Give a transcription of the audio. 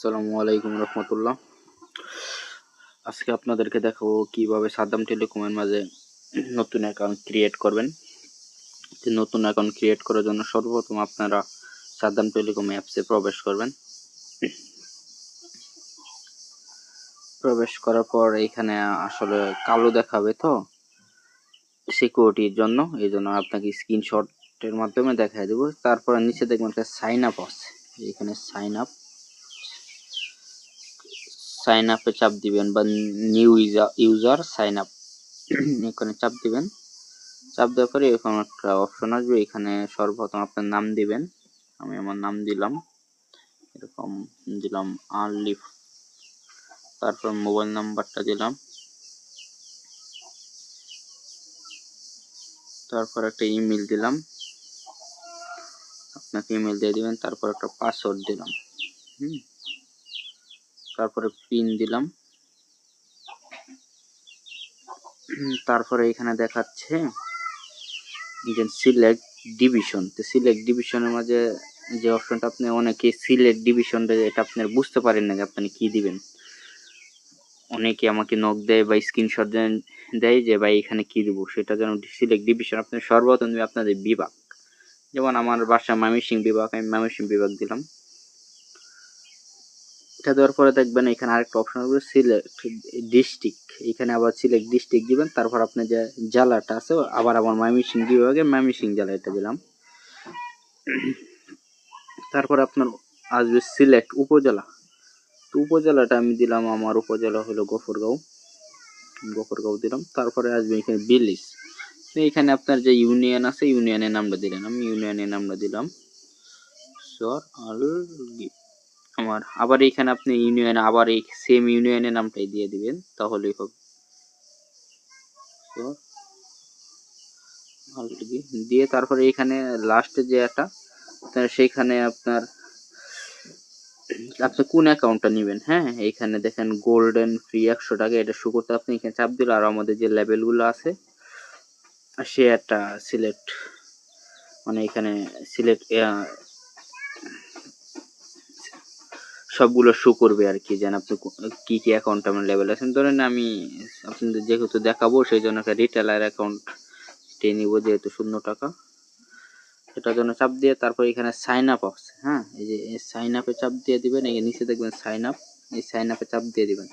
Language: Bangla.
আসসালামু আলাইকুম রহমতুল্লাহ। আজকে আপনাদেরকে দেখাবো কিভাবে সাদ্দাম টেলিকমের মাঝে নতুন অ্যাকাউন্ট ক্রিয়েট করবেন। নতুন অ্যাকাউন্ট ক্রিয়েট করার জন্য সর্বপ্রথম আপনারা সাদ্দাম টেলিকম অ্যাপসে প্রবেশ করবেন। প্রবেশ করার পর এখানে আসলে কালো দেখাবে, তো সিকিউরিটির জন্য এই জন্য আপনাকে স্ক্রিনশটের মাধ্যমে দেখাই দেবো। তারপরে নিচে দেখবেন একটা সাইন আপ আছে, এখানে সাইন আপে চাপ দিবেন বা নিউ ইউজার সাইন আপ এখানে চাপ দিবেন। চাপ দেওয়ার পরে এরকম একটা অপশন আসবে, এখানে সর্বপ্রথম আপনার নাম দিবেন। আমি আমার নাম দিলাম, এরকম দিলাম আলিফ, তারপর মোবাইল নাম্বারটা দিলাম, তারপর একটা ইমেল দিলাম, আপনাকে ইমেল দিয়ে দিবেন। তারপর একটা পাসওয়ার্ড দিলাম, তারপরে পিন দিলাম। তারপরে এখানে দেখাচ্ছে সিলেক্ট ডিভিশন। তো সিলেক্ট ডিভিশনের মাঝে যে অপশনটা আপনি অনেকে সিলেক্ট ডিভিশনটা এটা আপনার বুঝতে পারেন না যে আপনি কি দিবেন। অনেকে আমাকে নক দেয় বা স্ক্রিনশট দেয় যে ভাই এখানে কি দিব, সেটা যেন সিলেক্ট ডিভিশন আপনি সর্বপ্রথম আপনাদের বিভাগ, যেমন আমার বাসা ময়মনসিংহ বিভাগ, আমি ময়মনসিংহ বিভাগ দিলাম। এটা দেওয়ার পরে দেখবেন এখানে আরেকটা অপশন হবে সিলেক্ট ডিস্ট্রিক্ট, এখানে আবার সিলেক্ট ডিস্ট্রিক্ট দিবেন। তারপর আপনি যে জেলাটা আছে আবার আমার ময়মনসিংহ বিভাগে ময়মনসিংহ জেলা এটা দিলাম। তারপর আপনার আসবে সিলেক্ট উপজেলা, তো উপজেলাটা আমি দিলাম, আমার উপজেলা হলো গফরগাঁও দিলাম। তারপরে আসবে এখানে বিলিস, তো এখানে আপনার যে ইউনিয়ন আছে ইউনিয়নের নামটা দিলেন, আমি ইউনিয়নের নামটা দিলাম আমার। আবার এখানে আপনি ইউনিয়ন আবার এই সেম ইউনিয়নের নামটাই দিয়ে দিবেন, তাহলেই হবে। দিয়ে তারপরে এখানে লাস্টে যে একটা সেইখানে আপনি কোন অ্যাকাউন্টটা নেবেন। হ্যাঁ, এখানে দেখেন গোল্ডেন ফ্রি 100 টাকা, এটা শো করতে আপনি এখানে চাপ দিলে আর আমাদের যে লেভেলগুলো আছে সে একটা সিলেক্ট, মানে এখানে সিলেক্ট সবগুলো শো করবে আর কি, যেন আপনি কি কি অ্যাকাউন্ট আমার লেভেল আছেন। ধরেন আমি আপনাদের যেহেতু দেখাবো সেই জন্য একটা রিটেলার অ্যাকাউন্ট নিব, যেহেতু 0 টাকা, সেটার জন্য চাপ দিয়ে তারপর এখানে সাইন আপ আছে। হ্যাঁ, এই যে সাইন আপে চাপ দিয়ে দিবেন, এই নিচে দেখবেন সাইন আপ, এই সাইন আপে চাপ দিয়ে দিবেন।